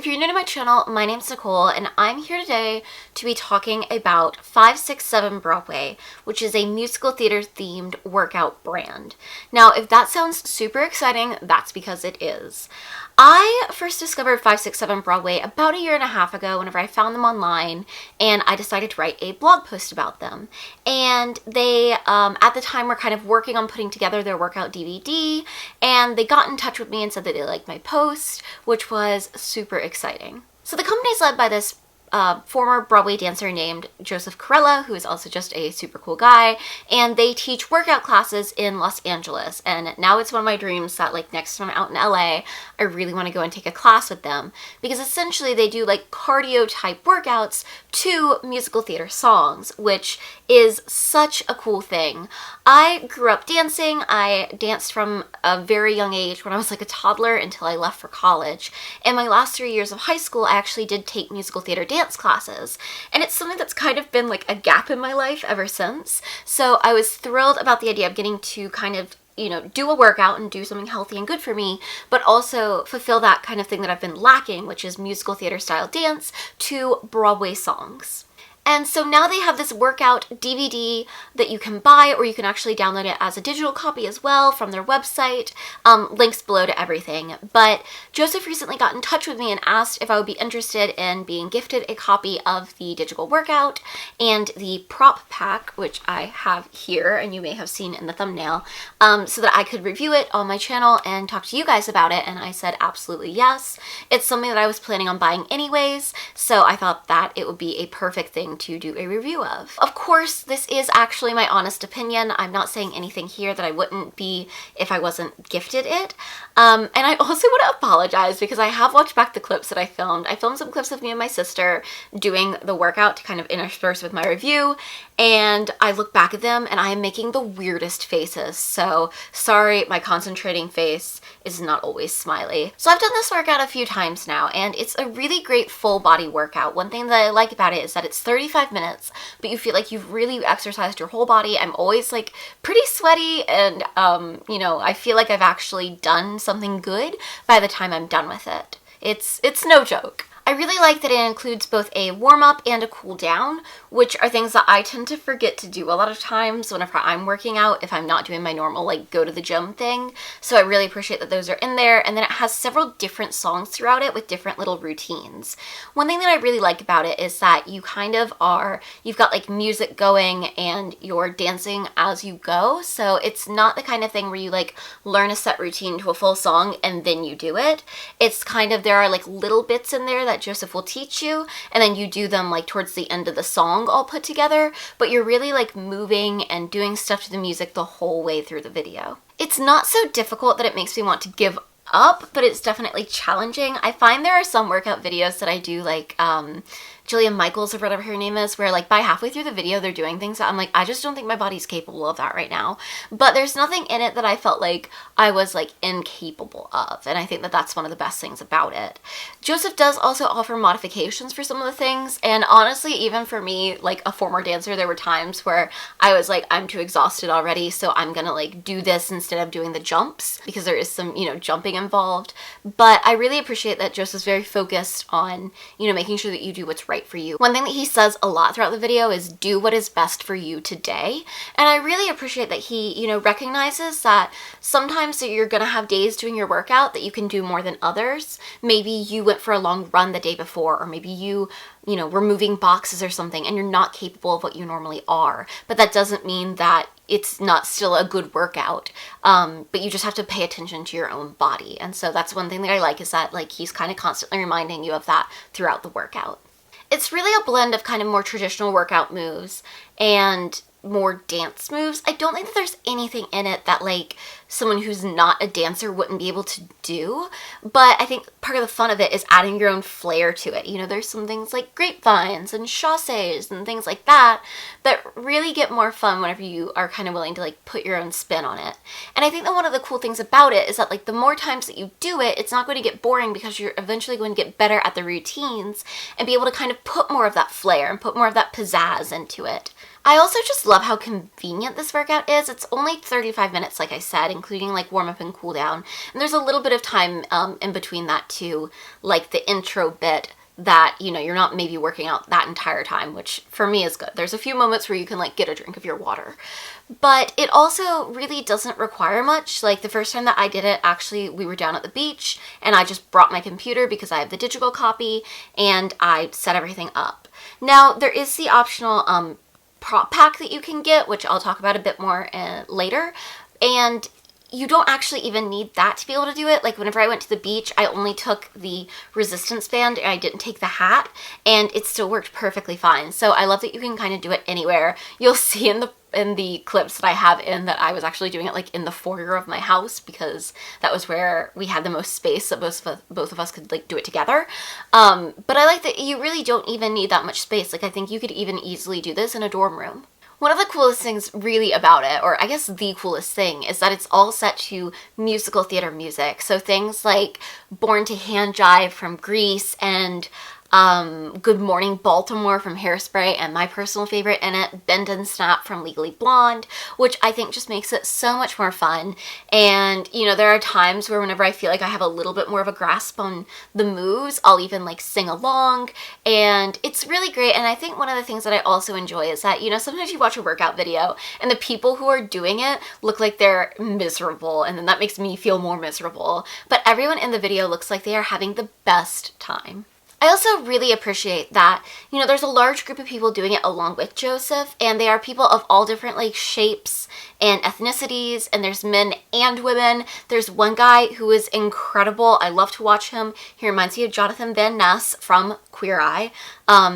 if you're new to my channel, my name's Nicole, and I'm here today to be talking about 567 Broadway, which is a musical theater themed workout brand. Now, if that sounds super exciting, that's because it is. I first discovered 567 Broadway about a year and a half ago whenever I found them online, and I decided to write a blog post about them. And they, at the time, were kind of working on putting together their workout DVD, and they got in touch with me and said that they liked my post, which was super exciting. So the company is led by this former Broadway dancer named Joseph Corella, who is also just a super cool guy, and they teach workout classes in Los Angeles. And now it's one of my dreams that, like, next time I'm out in LA, I really want to go and take a class with them, because essentially they do like cardio type workouts to musical theater songs, which is such a cool thing. I grew up dancing. I danced from a very young age, when I was like a toddler until I left for college. And my last 3 years of high school, I actually did take musical theater dance classes. And it's something that's kind of been like a gap in my life ever since. So I was thrilled about the idea of getting to kind of, you know, do a workout and do something healthy and good for me, but also fulfill that kind of thing that I've been lacking, which is musical theater style dance to Broadway songs. And so now they have this workout DVD that you can buy, or you can actually download it as a digital copy as well from their website. Links below to everything. But Joseph recently got in touch with me and asked if I would be interested in being gifted a copy of the digital workout and the prop pack, which I have here and you may have seen in the thumbnail, so that I could review it on my channel and talk to you guys about it. And I said absolutely yes. It's something that I was planning on buying anyways, so I thought that it would be a perfect thing to do a review of. Of course, this is actually my honest opinion. I'm not saying anything here that I wouldn't be if I wasn't gifted it. And I also want to apologize because I have watched back the clips that I filmed. I filmed some clips of me and my sister doing the workout to kind of intersperse with my review, and I look back at them and I am making the weirdest faces. So sorry, my concentrating face is not always smiley. So I've done this workout a few times now, and it's a really great full body workout. One thing that I like about it is that it's 35 minutes, but you feel like you've really exercised your whole body. I'm always like pretty sweaty, and you know, I feel like I've actually done something good by the time I'm done with it. It's no joke. I really like that it includes both a warm-up and a cool-down, which are things that I tend to forget to do a lot of times whenever I'm working out, if I'm not doing my normal, like, go to the gym thing. So I really appreciate that those are in there, and then it has several different songs throughout it with different little routines. One thing that I really like about it is that you kind of you've got, like, music going and you're dancing as you go, so it's not the kind of thing where you, like, learn a set routine to a full song and then you do it. It's kind of, there are, like, little bits in there that Joseph will teach you, and then you do them like towards the end of the song all put together, but you're really like moving and doing stuff to the music the whole way through the video. It's not so difficult that it makes me want to give up, but it's definitely challenging. I find there are some workout videos that I do, like Jillian Michaels or whatever her name is, where like by halfway through the video they're doing things that I'm like, I just don't think my body's capable of that right now. But there's nothing in it that I felt like I was like incapable of, and I think that that's one of the best things about it. Joseph does also offer modifications for some of the things, and honestly, even for me, like a former dancer, there were times where I was like, I'm too exhausted already, so I'm gonna like do this instead of doing the jumps, because there is some, you know, jumping involved. But I really appreciate that Joseph's very focused on, you know, making sure that you do what's right for you. One thing that he says a lot throughout the video is do what is best for you today. And I really appreciate that he, you know, recognizes that sometimes you're gonna have days doing your workout that you can do more than others. Maybe you went for a long run the day before, or maybe you know, were moving boxes or something and you're not capable of what you normally are. But that doesn't mean that it's not still a good workout, but you just have to pay attention to your own body. And so that's one thing that I like, is that like he's kind of constantly reminding you of that throughout the workout. It's really a blend of kind of more traditional workout moves and more dance moves. I don't think that there's anything in it that like someone who's not a dancer wouldn't be able to do, but I think part of the fun of it is adding your own flair to it. You know, there's some things like grapevines and chassés and things like that that really get more fun whenever you are kind of willing to like put your own spin on it. And I think that one of the cool things about it is that like the more times that you do it, it's not going to get boring, because you're eventually going to get better at the routines and be able to kind of put more of that flair and put more of that pizzazz into it. I also just love how convenient this workout is. It's only 35 minutes, like I said, including like warm up and cool down. And there's a little bit of time in between that too, like the intro bit that, you know, you're not maybe working out that entire time, which for me is good. There's a few moments where you can like get a drink of your water. But it also really doesn't require much. Like the first time that I did it, actually, we were down at the beach and I just brought my computer because I have the digital copy and I set everything up. Now, there is the optional prop pack that you can get, which I'll talk about a bit more later. And you don't actually even need that to be able to do it. Like whenever I went to the beach, I only took the resistance band and I didn't take the hat, and it still worked perfectly fine. So I love that you can kind of do it anywhere. You'll see in the clips that I have in that I was actually doing it like in the foyer of my house because that was where we had the most space that both of us could like do it together. But I like that you really don't even need that much space. Like I think you could even easily do this in a dorm room. One of the coolest things really about it, or I guess the coolest thing, is that it's all set to musical theater music. So things like Born to Hand Jive from Grease and Good Morning Baltimore from Hairspray, and my personal favorite in it, Bend and Snap from Legally Blonde, which I think just makes it so much more fun. And, you know, there are times where whenever I feel like I have a little bit more of a grasp on the moves, I'll even like sing along, and it's really great. And I think one of the things that I also enjoy is that, you know, sometimes you watch a workout video and the people who are doing it look like they're miserable, and then that makes me feel more miserable. But everyone in the video looks like they are having the best time. I also really appreciate that, you know, there's a large group of people doing it along with Joseph, and they are people of all different like shapes and ethnicities, and there's men and women. There's one guy who is incredible. I love to watch him. He reminds me of Jonathan Van Ness from Queer Eye.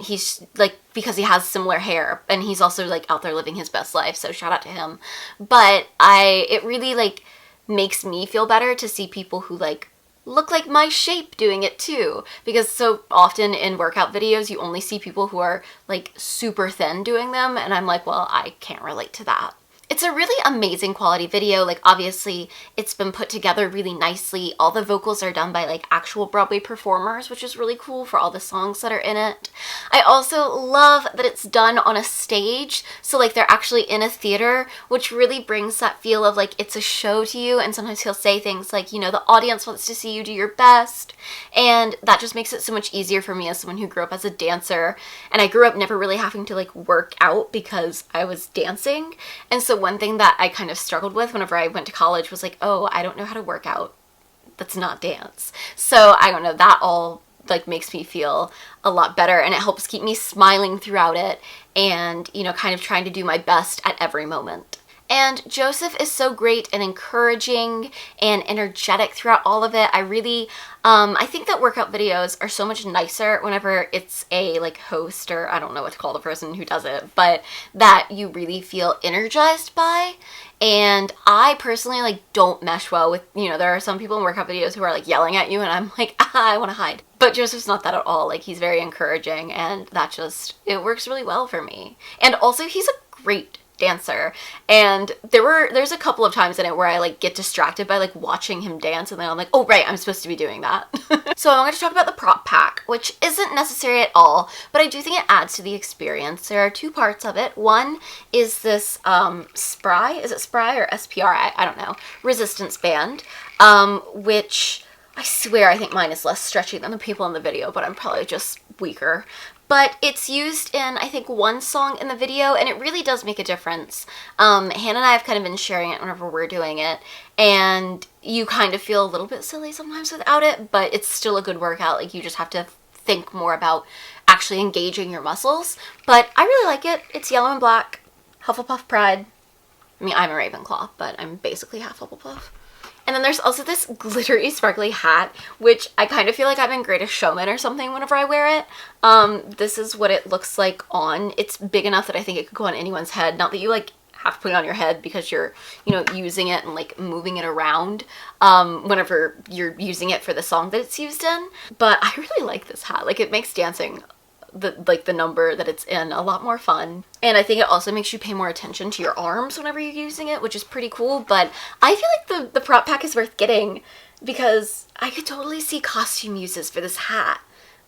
He's like, because he has similar hair, and he's also like out there living his best life, so shout out to him. But it really like makes me feel better to see people who like look like my shape doing it too, because so often in workout videos you only see people who are like super thin doing them, and I'm like, well, I can't relate to that. It's a really amazing quality video. Like obviously it's been put together really nicely. All the vocals are done by like actual Broadway performers, which is really cool for all the songs that are in it. I also love that it's done on a stage, so like they're actually in a theater, which really brings that feel of like it's a show to you. And sometimes he'll say things like, you know, the audience wants to see you do your best, and that just makes it so much easier for me as someone who grew up as a dancer. And I grew up never really having to like work out because I was dancing, and so one thing that I kind of struggled with whenever I went to college was like, oh, I don't know how to work out that's not dance. So I don't know, that all like makes me feel a lot better, and it helps keep me smiling throughout it and, you know, kind of trying to do my best at every moment. And Joseph is so great and encouraging and energetic throughout all of it. I really, I think that workout videos are so much nicer whenever it's a like host, or I don't know what to call the person who does it, but that you really feel energized by. And I personally like don't mesh well with, you know, there are some people in workout videos who are like yelling at you and I'm like, I want to hide. But Joseph's not that at all. Like he's very encouraging, and that just, it works really well for me. And also he's a great dancer, and there's a couple of times in it where I like get distracted by like watching him dance, and then I'm like, oh right, I'm supposed to be doing that. So I'm going to talk about the prop pack, which isn't necessary at all, but I do think it adds to the experience. There are two parts of it. One is this Spry, is it Spry or SPR? I don't know, resistance band, which I swear I think mine is less stretchy than the people in the video, but I'm probably just weaker. But it's used in, I think, one song in the video, and it really does make a difference. Hannah and I have kind of been sharing it whenever we're doing it, and you kind of feel a little bit silly sometimes without it, but it's still a good workout. Like, you just have to think more about actually engaging your muscles. But I really like it. It's yellow and black, Hufflepuff pride. I mean, I'm a Ravenclaw, but I'm basically half Hufflepuff. And then there's also this glittery, sparkly hat, which I kind of feel like I'm in Greatest Showman or something whenever I wear it. This is what it looks like on. It's big enough that I think it could go on anyone's head. Not that you like have to put it on your head because you're, you know, using it and like moving it around whenever you're using it for the song that it's used in. But I really like this hat. Like, it makes dancing the number that it's in a lot more fun, and I think it also makes you pay more attention to your arms whenever you're using it, which is pretty cool. But I feel like the prop pack is worth getting because I could totally see costume uses for this hat.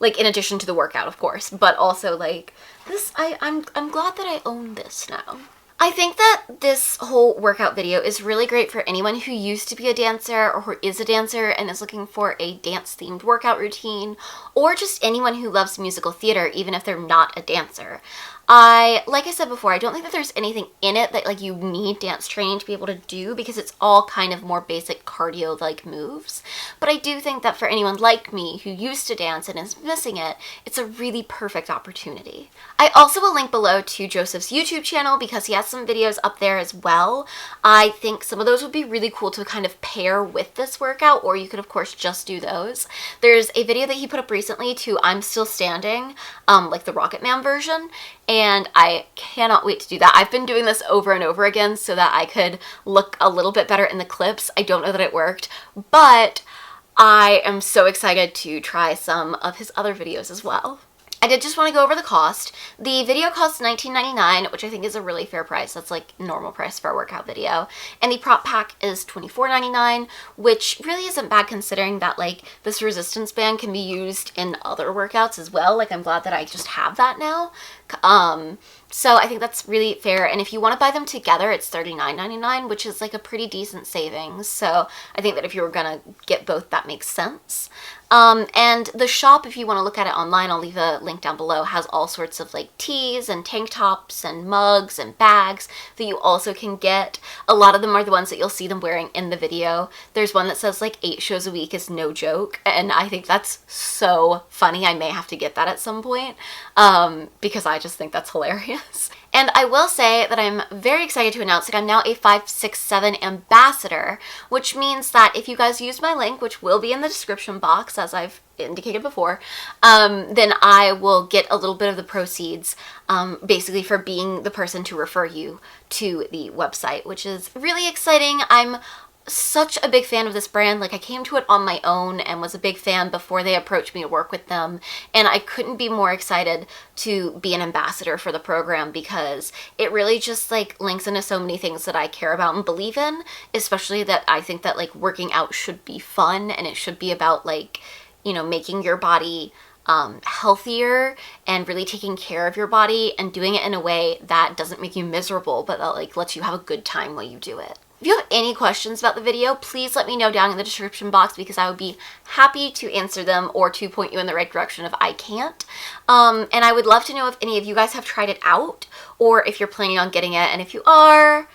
like in addition to the workout, of course, but also like this, I'm glad that I own this now. I think that this whole workout video is really great for anyone who used to be a dancer or who is a dancer and is looking for a dance-themed workout routine, or just anyone who loves musical theater, even if they're not a dancer. Like I said before, I don't think that there's anything in it that like you need dance training to be able to do, because it's all kind of more basic cardio-like moves. But I do think that for anyone like me who used to dance and is missing it, it's a really perfect opportunity. I also will link below to Joseph's YouTube channel because he has some videos up there as well. I think some of those would be really cool to kind of pair with this workout, or you could of course just do those. There's a video that he put up recently to I'm Still Standing, like the Rocket Man version, and I cannot wait to do that. I've been doing this over and over again so that I could look a little bit better in the clips. I don't know that it worked, but I am so excited to try some of his other videos as well. I did just want to go over the cost. The video costs $19.99, which I think is a really fair price. That's like normal price for a workout video. And the prop pack is $24.99, which really isn't bad considering that like this resistance band can be used in other workouts as well. Like I'm glad that I just have that now. So I think that's really fair. And if you want to buy them together, it's $39.99, which is like a pretty decent savings. So I think that if you were gonna get both, that makes sense. And the shop, if you want to look at it online, I'll leave a link down below, has all sorts of like tees and tank tops and mugs and bags that you also can get. A lot of them are the ones that you'll see them wearing in the video. There's one that says like 8 shows a week is no joke, and I think that's so funny. I may have to get that at some point because I just think that's hilarious. And I will say that I'm very excited to announce that I'm now a 567 ambassador, which means that if you guys use my link, which will be in the description box, as I've indicated before, then I will get a little bit of the proceeds, basically for being the person to refer you to the website, which is really exciting. I'm such a big fan of this brand. Like I came to it on my own and was a big fan before they approached me to work with them, and I couldn't be more excited to be an ambassador for the program because it really just like links into so many things that I care about and believe in, especially that I think that like working out should be fun and it should be about like, you know, making your body healthier and really taking care of your body and doing it in a way that doesn't make you miserable, but that like lets you have a good time while you do it. If you have any questions about the video, please let me know down in the description box because I would be happy to answer them or to point you in the right direction if I can't. And I would love to know if any of you guys have tried it out or if you're planning on getting it. And if you are,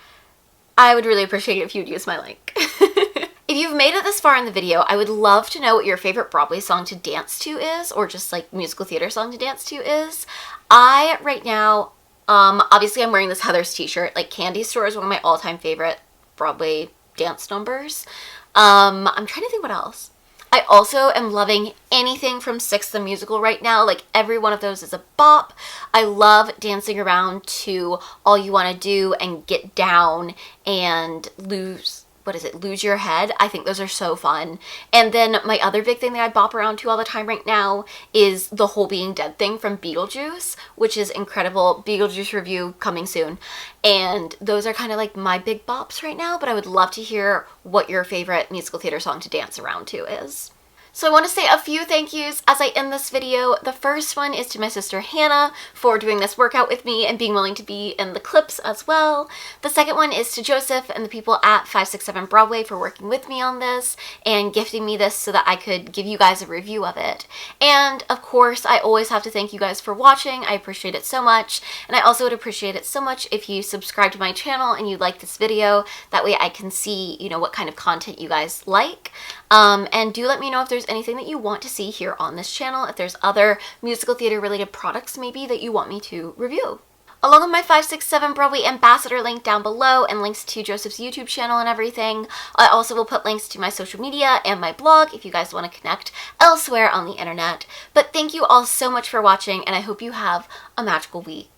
I would really appreciate it if you'd use my link. If you've made it this far in the video, I would love to know what your favorite Broadway song to dance to is, or just like musical theater song to dance to is. Right now, obviously I'm wearing this Heather's t-shirt. Like Candy Store is one of my all-time favorite Broadway dance numbers. I'm trying to think what else. I also am loving anything from Six the Musical right now. Like every one of those is a bop. I love dancing around to All You Want to Do and Get Down and Lose Your Head. I think those are so fun. And then my other big thing that I bop around to all the time right now is the Whole Being Dead thing from Beetlejuice, which is incredible. Beetlejuice review coming soon. And those are kind of like my big bops right now, but I would love to hear what your favorite musical theater song to dance around to is. So I want to say a few thank yous as I end this video. The first one is to my sister Hannah for doing this workout with me and being willing to be in the clips as well. The second one is to Joseph and the people at 567 Broadway for working with me on this and gifting me this so that I could give you guys a review of it. And of course, I always have to thank you guys for watching. I appreciate it so much. And I also would appreciate it so much if you subscribe to my channel and you like this video. That way I can see, you know, what kind of content you guys like. And do let me know if there's anything that you want to see here on this channel, if there's other musical theater related products maybe that you want me to review. Along with my 567 Broadway ambassador link down below and links to Joseph's YouTube channel and everything, I also will put links to my social media and my blog if you guys want to connect elsewhere on the internet. But thank you all so much for watching, and I hope you have a magical week.